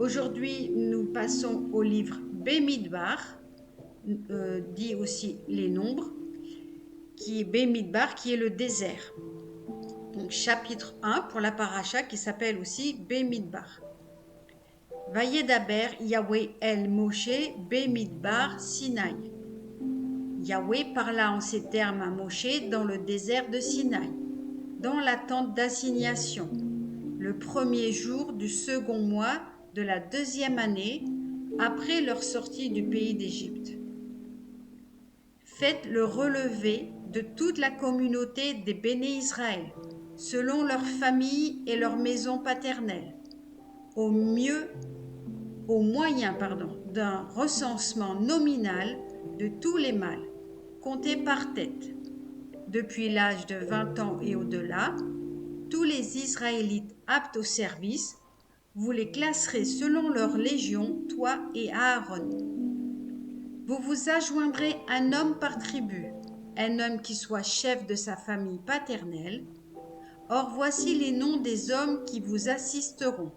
Aujourd'hui, nous passons au livre Bemidbar, dit aussi les nombres, qui est Bemidbar, qui est le désert. Donc chapitre 1 pour la paracha qui s'appelle aussi Bemidbar. Vayedaber Yahweh el Moshe Bemidbar Sinaï. Yahweh parla en ces termes à Moshe dans le désert de Sinaï, dans la tente d'assignation, le premier jour du second mois de la deuxième année après leur sortie du pays d'Égypte. Faites le relevé de toute la communauté des béné Israël, selon leurs familles et leurs maisons paternelles, au moyen d'un recensement nominal de tous les mâles, comptés par tête. Depuis l'âge de 20 ans et au-delà, tous les Israélites aptes au service, vous les classerez selon leur légion, toi et Aaron. Vous vous adjoindrez un homme par tribu, un homme qui soit chef de sa famille paternelle. Or voici les noms des hommes qui vous assisteront.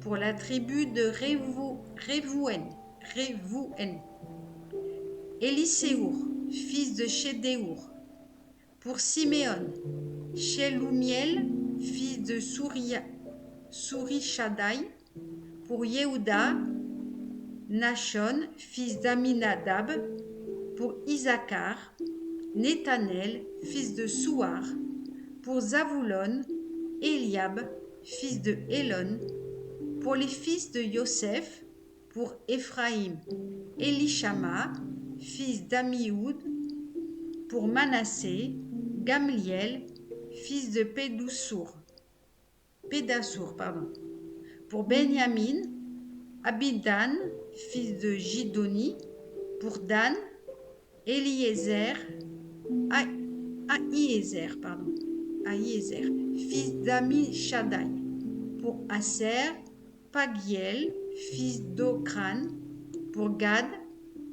Pour la tribu de Révouën, Éliséour, fils de Chédéour. Pour Siméon, Shelumiel, fils de Sourishadaï. Pour Yehuda, Nachon, fils d'Aminadab. Pour Isaacar, Nethanel, fils de Souar. Pour Zavoulon, Eliab, fils de Hélon. Pour les fils de Yosef, pour Éphraïm, Élishama, fils d'Amioud. Pour Manassé, Gamliel, fils de Pédassour. Pour Benjamin, Abidan, fils de Gidoni. Pour Dan, Ahiézer, fils d'Amishadaï. Pour Aser, Pagiel, fils d'Okran. Pour Gad,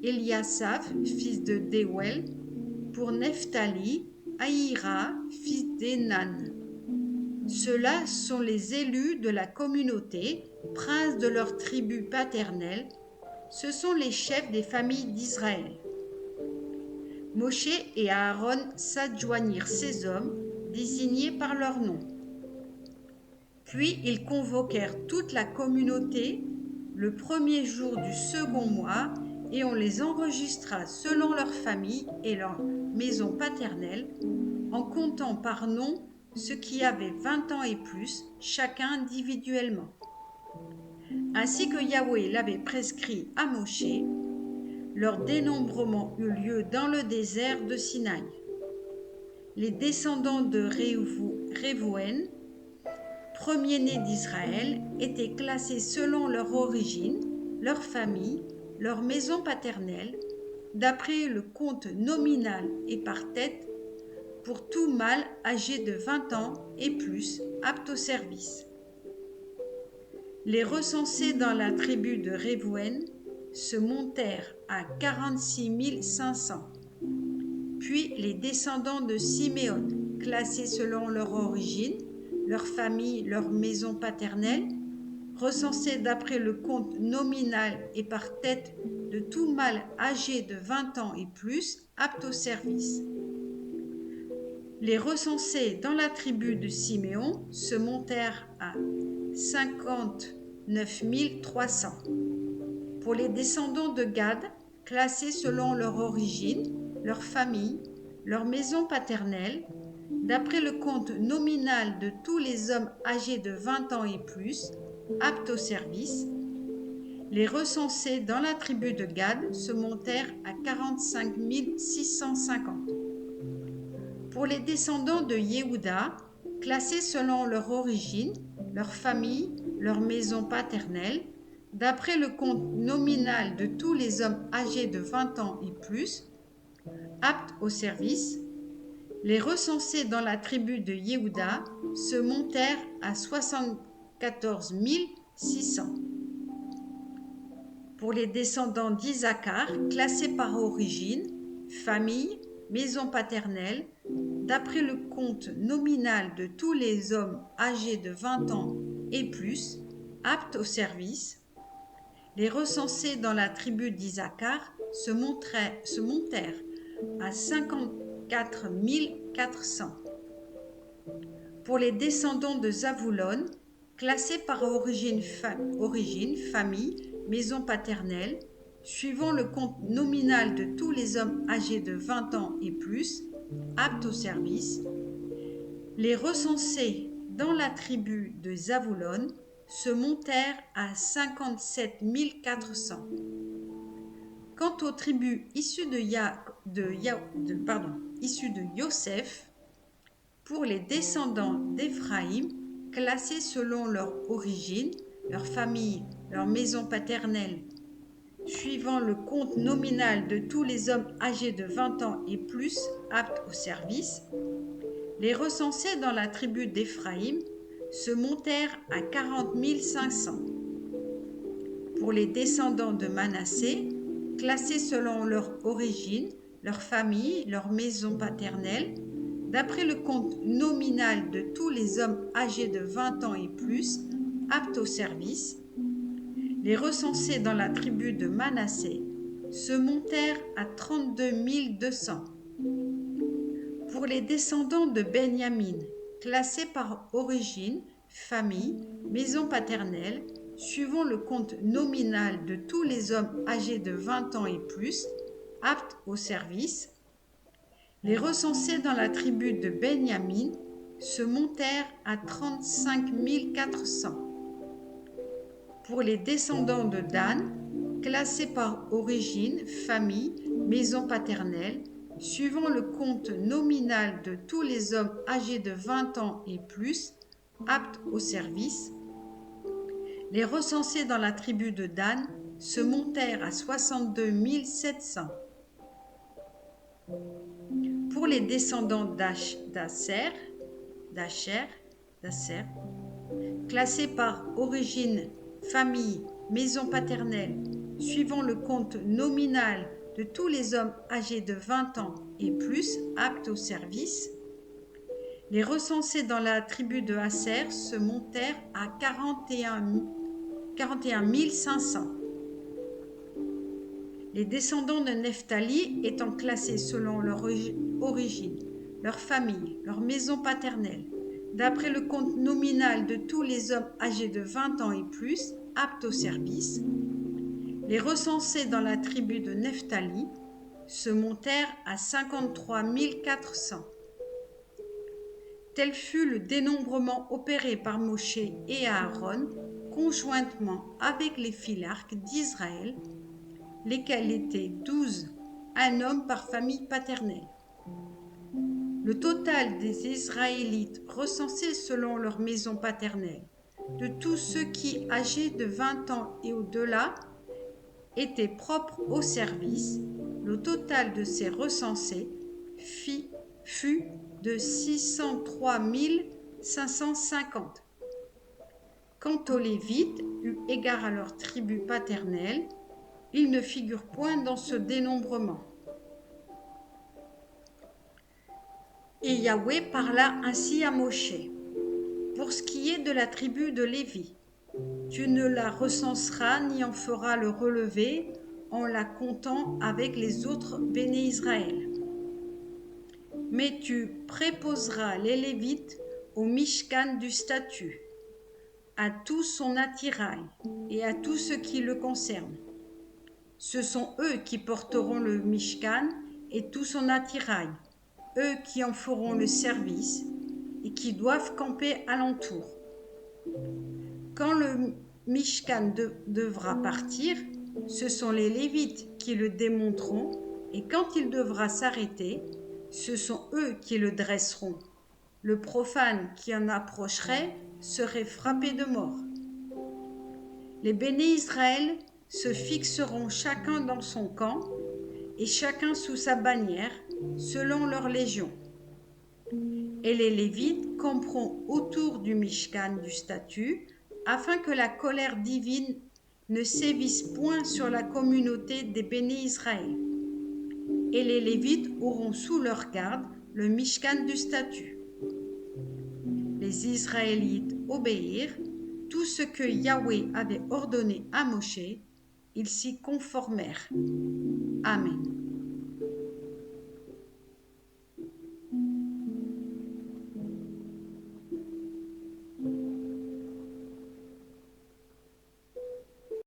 Eliasaph, fils de Dewel. Pour Nephtali, Ahira, fils d'Enan. Ceux-là sont les élus de la communauté, princes de leur tribu paternelle. Ce sont les chefs des familles d'Israël. Moshe et Aaron s'adjoignirent ces hommes, désignés par leur nom. Puis ils convoquèrent toute la communauté le premier jour du second mois, et on les enregistra selon leur famille et leur maison paternelle, en comptant par nom ceux qui avaient 20 ans et plus, chacun individuellement. Ainsi que Yahweh l'avait prescrit à Moshe, leur dénombrement eut lieu dans le désert de Sinaï. Les descendants de Révouën, premier-né d'Israël, étaient classés selon leur origine, leur famille, leur maison paternelle, d'après le compte nominal et par tête, pour tout mâle âgé de 20 ans et plus, apte au service. Les recensés dans la tribu de Révouën se montèrent à 46 500. Puis les descendants de Siméon, classés selon leur origine, leur famille, leur maison paternelle, recensés d'après le compte nominal et par tête de tout mâle âgé de 20 ans et plus, apte au service. Les recensés dans la tribu de Siméon se montèrent à 59 300. Pour les descendants de Gad, classés selon leur origine, leur famille, leur maison paternelle, d'après le compte nominal de tous les hommes âgés de 20 ans et plus, aptes au service, les recensés dans la tribu de Gad se montèrent à 45 650. Pour les descendants de Yehuda, classés selon leur origine, leur famille, leur maison paternelle, d'après le compte nominal de tous les hommes âgés de 20 ans et plus, aptes au service, les recensés dans la tribu de Yehuda se montèrent à 74 600. Pour les descendants d'Isaacar, classés par origine, famille, maison paternelle, d'après le compte nominal de tous les hommes âgés de 20 ans et plus, aptes au service, Les recensés dans la tribu d'Isaacar se montèrent à 54 400. Pour les descendants de Zavoulon, classés par origine, famille, maison paternelle, suivant le compte nominal de tous les hommes âgés de 20 ans et plus, aptes au service, les recensés dans la tribu de Zavoulon se montèrent à 57 400. Quant aux tribus issues de Yosef, pour les descendants d'Éphraïm, classés selon leur origine, leur famille, leur maison paternelle, suivant le compte nominal de tous les hommes âgés de 20 ans et plus aptes au service, les recensés dans la tribu d'Éphraïm se montèrent à 40 500. Pour les descendants de Manassé, classés selon leur origine, leur famille, leur maison paternelle, d'après le compte nominal de tous les hommes âgés de 20 ans et plus aptes au service, les recensés dans la tribu de Manassé se montèrent à 32 200. Pour les descendants de Benyamin, classés par origine, famille, maison paternelle, suivant le compte nominal de tous les hommes âgés de 20 ans et plus, aptes au service, les recensés dans la tribu de Benyamin se montèrent à 35 400. Pour les descendants de Dan, classés par origine, famille, maison paternelle, suivant le compte nominal de tous les hommes âgés de 20 ans et plus, aptes au service, les recensés dans la tribu de Dan se montèrent à 62 700. Pour les descendants d'Asher, classés par origine, famille, maison paternelle, suivant le compte nominal de tous les hommes âgés de 20 ans et plus aptes au service, les recensés dans la tribu de Asher se montèrent à 41 500. Les descendants de Nephtali étant classés selon leur origine, leur famille, leur maison paternelle, d'après le compte nominal de tous les hommes âgés de 20 ans et plus, aptes au service, les recensés dans la tribu de Nephtali se montèrent à 53 400. Tel fut le dénombrement opéré par Moshe et Aaron, conjointement avec les filarques d'Israël, lesquels étaient 12, un homme par famille paternelle. Le total des Israélites recensés selon leur maison paternelle, de tous ceux qui, âgés de 20 ans et au-delà, étaient propres au service, le total de ces recensés fut de 603 550. Quant aux Lévites, eu égard à leur tribu paternelle, ils ne figurent point dans ce dénombrement. Et Yahweh parla ainsi à Moshe. Pour ce qui est de la tribu de Lévi, tu ne la recenseras ni en feras le relevé en la comptant avec les autres béné Israël. Mais tu préposeras les Lévites au Mishkan du statut, à tout son attirail et à tout ce qui le concerne. Ce sont eux qui porteront le Mishkan et tout son attirail, eux qui en feront le service et qui doivent camper alentour. Quand le Mishkan devra partir, ce sont les Lévites qui le démonteront, et quand il devra s'arrêter, ce sont eux qui le dresseront. Le profane qui en approcherait serait frappé de mort. Les béné Israël se fixeront chacun dans son camp, et chacun sous sa bannière, selon leur légion. Et les Lévites camperont autour du Mishkan du statut, afin que la colère divine ne sévisse point sur la communauté des béné Israël. Et les Lévites auront sous leur garde le Mishkan du statut. Les Israélites obéirent tout ce que Yahweh avait ordonné à Moshe, ils s'y conformèrent. Amen.